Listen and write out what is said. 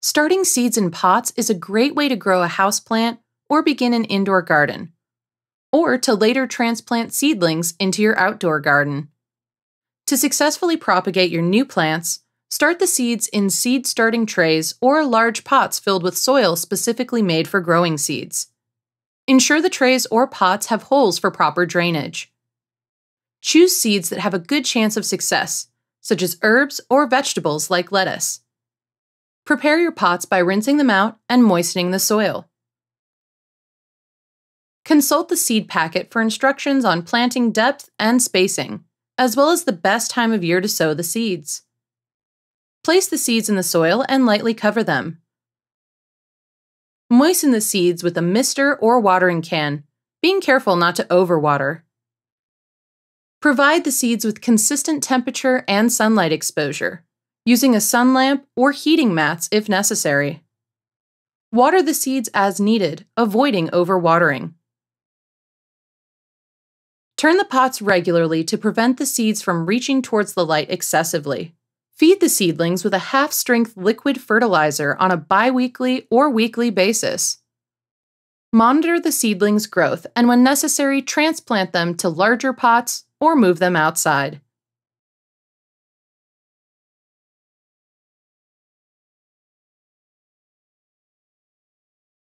Starting seeds in pots is a great way to grow a houseplant or begin an indoor garden, or to later transplant seedlings into your outdoor garden. To successfully propagate your new plants, start the seeds in seed starting trays or large pots filled with soil specifically made for growing seeds. Ensure the trays or pots have holes for proper drainage. Choose seeds that have a good chance of success, such as herbs or vegetables like lettuce. Prepare your pots by rinsing them out and moistening the soil. Consult the seed packet for instructions on planting depth and spacing, as well as the best time of year to sow the seeds. Place the seeds in the soil and lightly cover them. Moisten the seeds with a mister or watering can, being careful not to overwater. Provide the seeds with consistent temperature and sunlight exposure, using a sun lamp or heating mats if necessary. Water the seeds as needed, avoiding overwatering. Turn the pots regularly to prevent the seeds from reaching towards the light excessively. Feed the seedlings with a half-strength liquid fertilizer on a bi-weekly or weekly basis. Monitor the seedlings' growth and when necessary, transplant them to larger pots or move them outside.